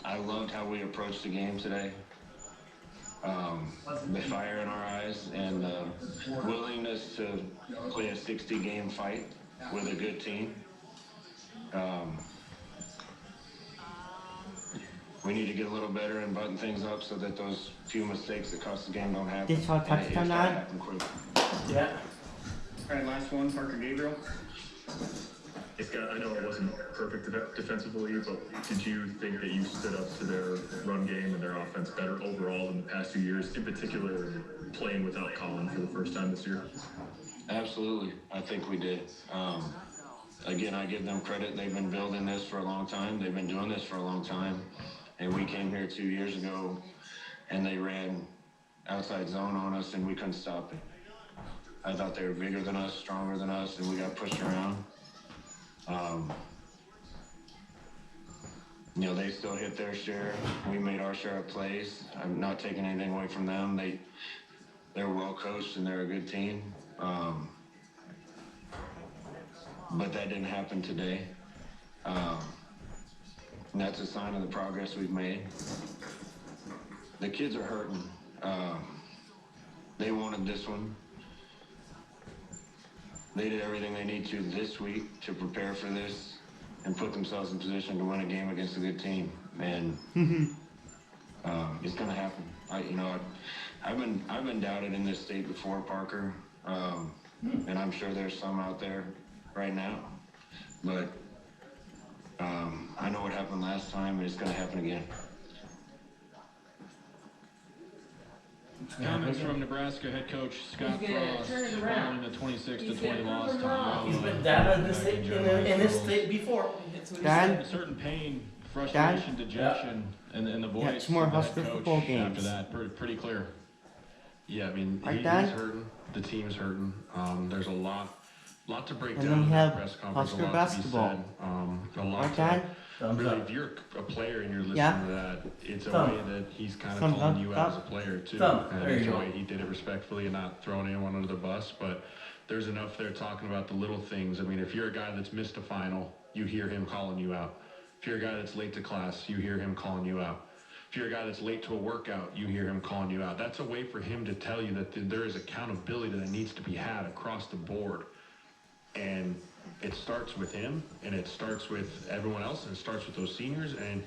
I loved how we approached the game today. The fire in our eyes and the willingness to play a 60-game fight with a good team. We need to get a little better and button things up so that those few mistakes that cost the game don't happen. Did you touch on that? Yeah. All right, last one, Parker Gabriel. Scott, I know it wasn't perfect defensively, but did you think that you stood up to their run game and their offense better overall in the past 2 years, in particular playing without Colin for the first time this year? Absolutely. I think we did. Again, I give them credit. They've been building this for a long time. They've been doing this for a long time. And we came here 2 years ago, and they ran outside zone on us, and we couldn't stop it. I thought they were bigger than us, stronger than us, and we got pushed around. They still hit their share. We made our share of plays. I'm not taking anything away from them. They're well coached and they're a good team. But that didn't happen today. And that's a sign of the progress we've made. The kids are hurting. They wanted this one. They did everything they need to this week to prepare for this and put themselves in position to win a game against a good team. And it's going to happen. I've been doubted in this state before, Parker, and I'm sure there's some out there right now. But I know what happened last time, and it's going to happen again. Comments from Nebraska head coach Scott Frost following the 26-20 loss to He's Iowa. been down in this state, in this state before. Dan? A certain pain, frustration, dejection, and the voice two more of the Husker head football coach games. after that, pretty clear. Yeah, I mean, Right, he's Dan? hurting. The team's hurting. There's a lot to break And down then in we that have press conference. Husker A lot basketball. to be said. A lot Right, to Dan? Thumbs really, up. if you're a player and you're listening Yeah. to that, it's a Thumb. way that he's kind of Thumb calling up, you out as a up. player too. Thumb. And There you it's a go. way he did it respectfully and not throwing anyone under the bus. But there's enough there talking about the little things. I mean, if you're a guy that's missed a final, you hear him calling you out. If you're a guy that's late to class, you hear him calling you out. If you're a guy that's late to a workout, you hear him calling you out. That's a way for him to tell you that there is accountability that needs to be had across the board. And it starts with him, and it starts with everyone else, and it starts with those seniors, and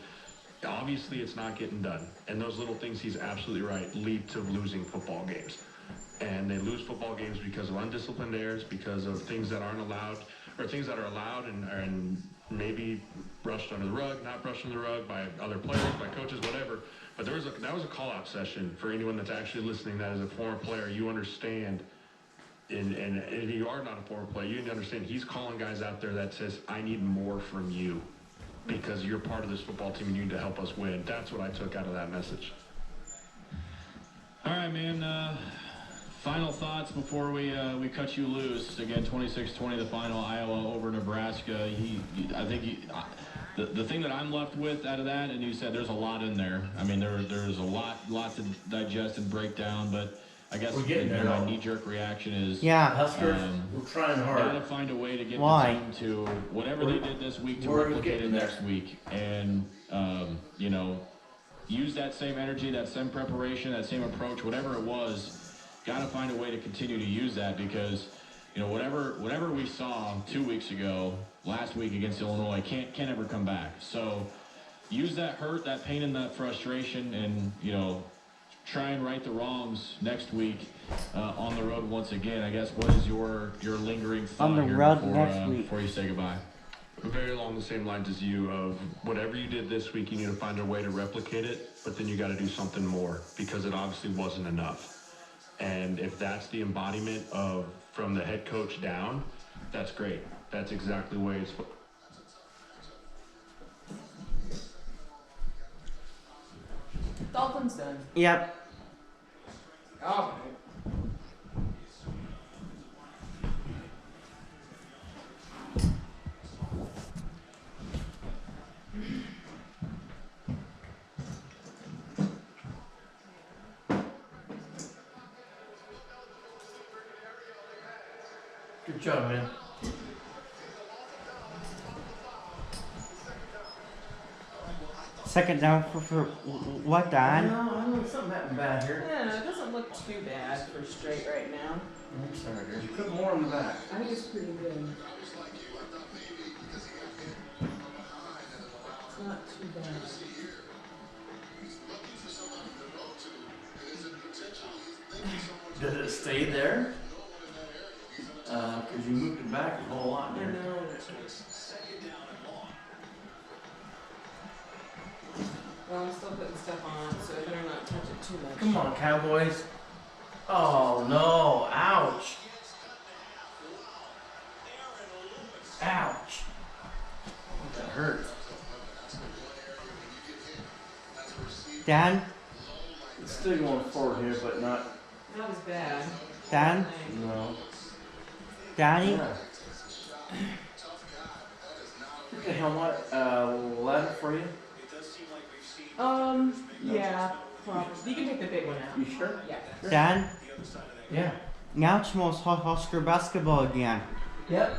obviously it's not getting done. And those little things, he's absolutely right, lead to losing football games. And they lose football games because of undisciplined errors, because of things that aren't allowed, or things that are allowed and maybe brushed under the rug, not brushed under the rug by other players, by coaches, whatever. But that was a call-out session for anyone that's actually listening that is a former player. You understand, and if you are not a former player, you need to understand he's calling guys out there that says, I need more from you because you're part of this football team and you need to help us win. That's what I took out of that message. All right, man. Final thoughts before we cut you loose. Again, 26-20, the final, Iowa over Nebraska. The thing that I'm left with out of that, and you said there's a lot in there. I mean, there's a lot to digest and break down, but I guess We're getting there, my though. knee-jerk reaction is Huskers, we're trying gotta hard. find a way to get Why? the team to whatever they did this week to We're replicate it getting there. next week, and use that same energy, that same preparation, that same approach, whatever it was. Got to find a way to continue to use that because, whatever we saw 2 weeks ago, last week against Illinois, can't ever come back. So use that hurt, that pain, and that frustration, and try and right the wrongs next week on the road once again. I guess what is your lingering thought On the here road next week. before you say goodbye? Very along the same lines as you of whatever you did this week, you need to find a way to replicate it, but then you got to do something more because it obviously wasn't enough. And if that's the embodiment of from the head coach down, that's great. That's exactly the way it's. Dolphins done. Yep. Oh. Good job, man. Second down for what, No, Don? I don't know, something happened bad here. Yeah, it doesn't look too bad for straight right now. I'm sorry, dear. You put more on the back. I think it's pretty good. It's not too bad. Did it stay there? Because you moved it back a whole lot I there. know. Well, I'm still putting stuff on, so I better not touch it too much. Come on, Cowboys. Oh, no. Ouch. Ouch. That hurt. Don? It's still going forward here, but not. Not as bad. Don? No. Donnie? Yeah. What the hell, what? 11 for you? Yeah, probably. You can take the big one out. You sure? Yeah. Don? Yeah. Now it's most Husker basketball again. Yep.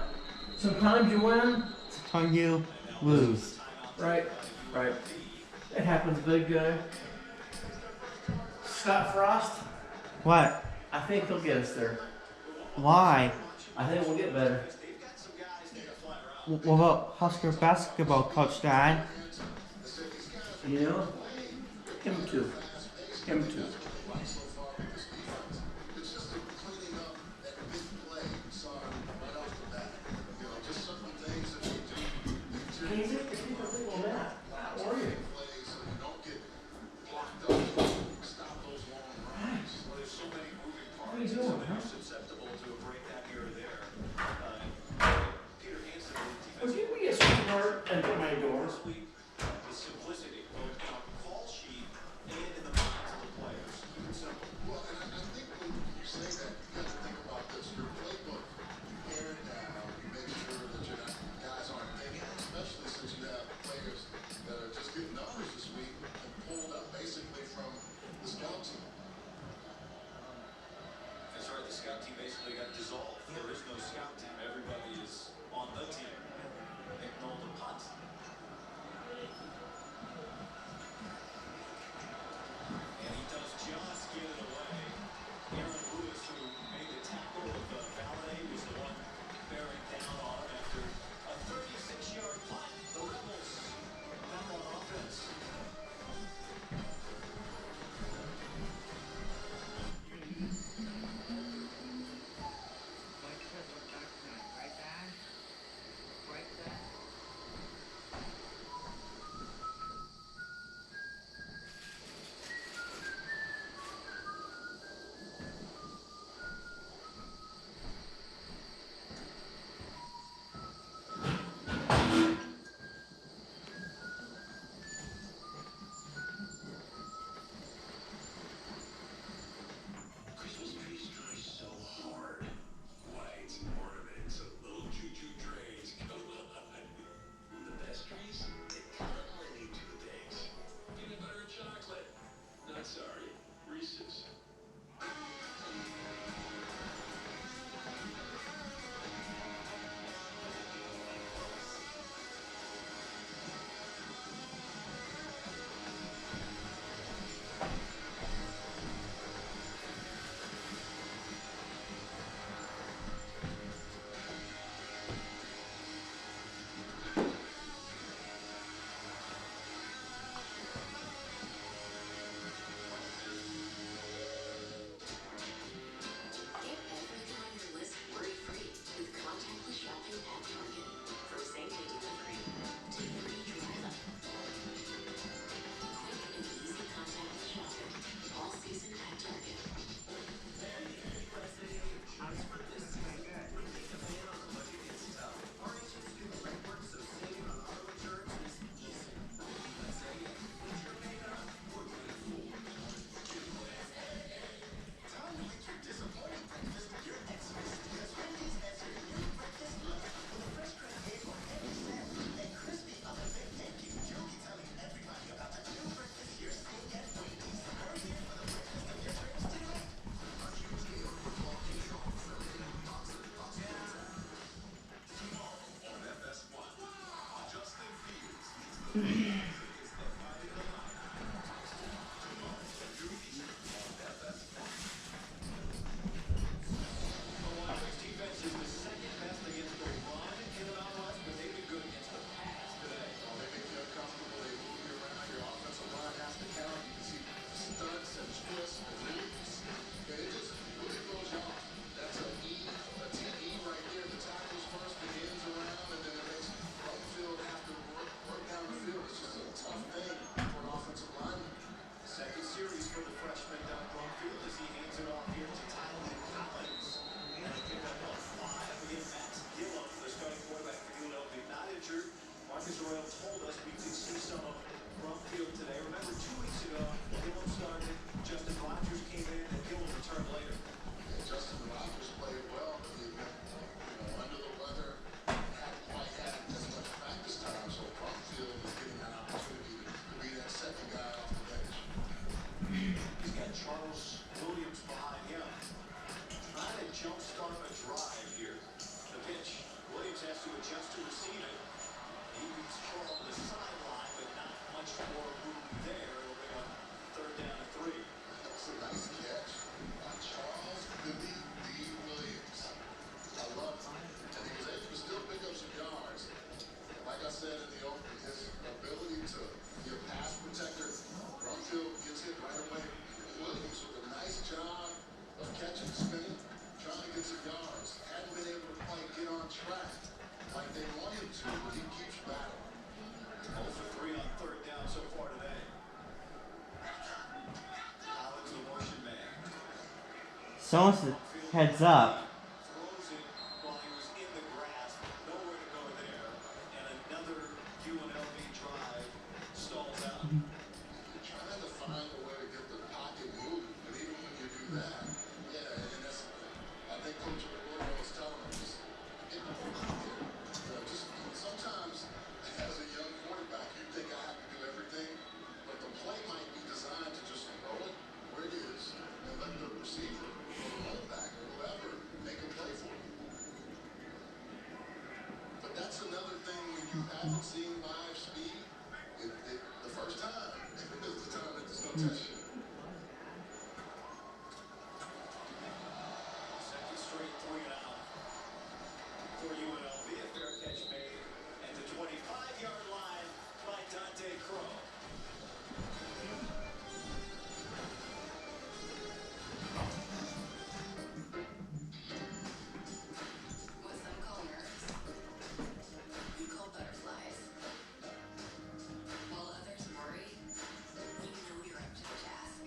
Sometimes you win. Sometimes you lose. Right. Right. It happens, big guy. Scott Frost, What? I think he'll get us there. Why? I think we'll get better. What about Husker basketball coach, Don? You know? Him too. Him too. How are you? What are you doing, huh? Would you be a sweetheart and put my doors? to adjust to receive it. He beats Charles to the sideline, but not much more room there. It'll bring up 3rd down and 3. That's a nice catch by Charles Billy B. Williams. I love it. And he was able to still pick up some yards. Like I said in the opening, his ability to be a pass protector, Brumfield gets hit right away. Williams with a nice job of catching, spinning, trying to get some yards. Hadn't been able to quite get on track like they want him to, but he keeps battling. 0 for 3 on 3rd down so far today. Collins, the motion man. Someone said heads up. Throws it while he was in the grass. Nowhere to go there. And another UNLV drive stalls out. You're trying to find a way to get the pocket moving, but even when you do that, yeah, and that's, I think Coach Roy was telling us, just get the pocket. Just sometimes, as a young quarterback, you think I have to do everything, but the play might be designed to just throw it where it is and let the receiver or the running back or whoever make a play for you. But that's another thing when you haven't seen live speed, the first time is the time that there's no test you. Second straight 3 and out for UNLV. A fair catch made at the 25-yard line by Dante Crow. What some call nerves, we call butterflies. While others worry, you know you're up to the task.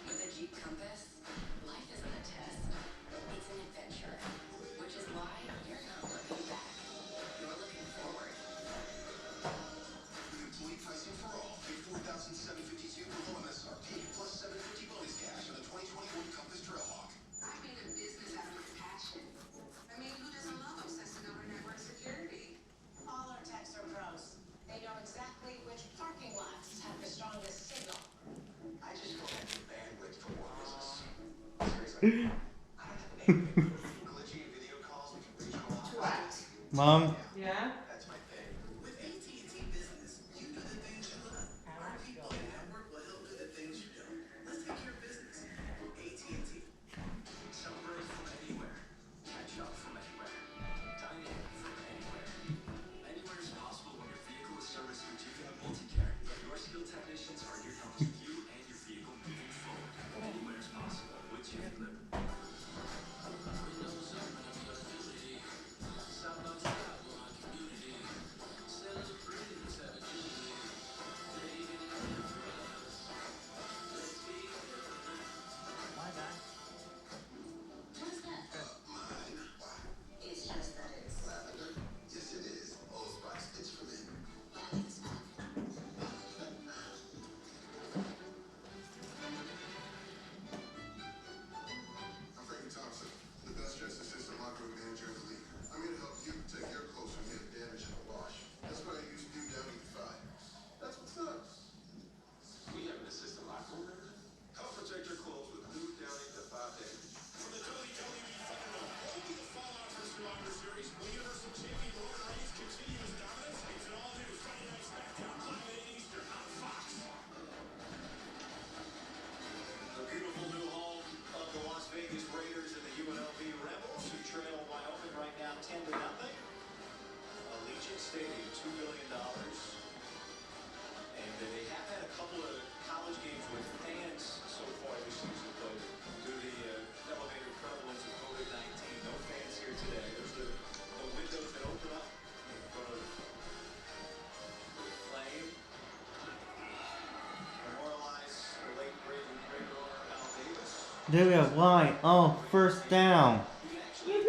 With a Jeep Compass, life isn't a test, it's an adventure. Which is why you're not looking back, you're looking forward. With employee pricing for all, pay $4,752 below MSRP, plus $750 bonus cash on the 2021 Compass Trailhawk. I made a business out of my passion. I mean, who doesn't love obsessing over network security? All our techs are pros. They know exactly which parking lots have the strongest signal. I just don't have the bandwidth for more business. Seriously. I don't have the bandwidth for glitchy video calls with regional offices. Mom, Yeah? That's my thing. With AT&T Business, you do the things you love. Our people and network will help do the things you don't. Let's take care of business. AT&T. Celebrate from anywhere. Catch up from anywhere. Dine in from anywhere. Anywhere is possible when your vehicle is serviced through GFM Multicare. Your skilled technicians are here to help keep you and your vehicle moving forward. Anywhere is possible with GFM. Windows open up your ability. South by side with our community. Celebrating this opportunity. They didn't live for us. Let's be Why not? What is that? Mine. It's just that it's Lavender? Yes, it is. Old Spice. It's for me. it's not. I'm Frankie Thompson, the best dressed assistant locker room manager in the league. I'm here to help you protect your clothes from getting damaged in the wash. That's why I use New Downy 5. That's what's up. We have an assistant locker room manager? Help protect your clothes with New Downy Defy damage. From the WWE Thunderdome, only the Fallout for Survivor Series, will Universal Champion Roman Reigns continue his dominance? It's an all-new Friday Night SmackDown, 5 Eastern on Fox. The beautiful new home of the Las Vegas Raiders and the UNLV Rebels, who trail Wyoming right now 10-0. Allegiant Stadium, $2 billion. And they have had a couple of college games with fans so far this season, but due to the elevated prevalence of COVID-19, no fans here today. There's the windows that open up in front of the Flame. Memorialize the late great Raider owner Al Davis. do it why? Oh, first down. You can actually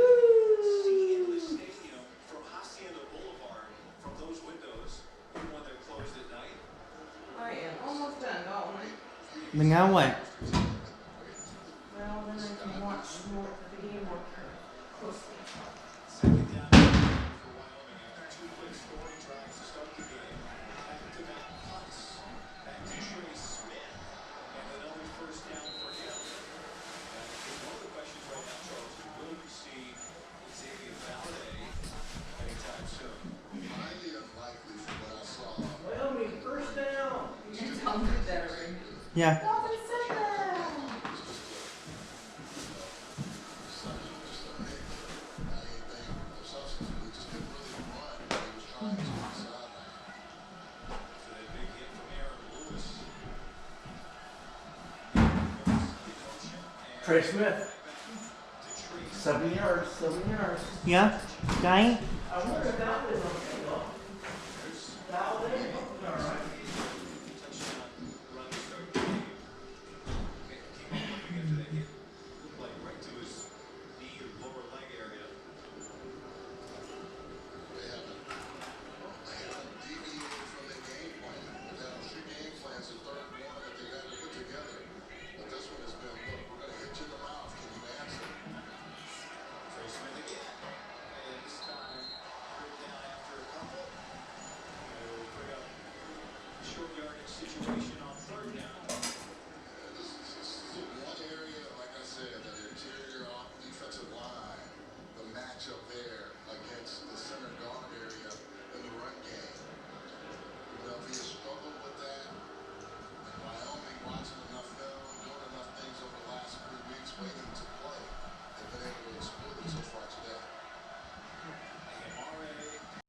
see into the stadium from Hacienda Boulevard from those windows, even when they're closed at night. I am almost done, don't I? Then now what? Well, then I can watch more of the game more closely. Second down for Wyoming after 2 quick scoring drives to start the game. Back-to-back punts. Back to Trey Smith. And another first down for him. One of the questions right now, Charles, will we see Xavier Valade Yeah. Trey Smith. 7 yards, 7 yards. Yeah. Guy. I wonder if that was okay though. That was it? Alright. Short yardage situation.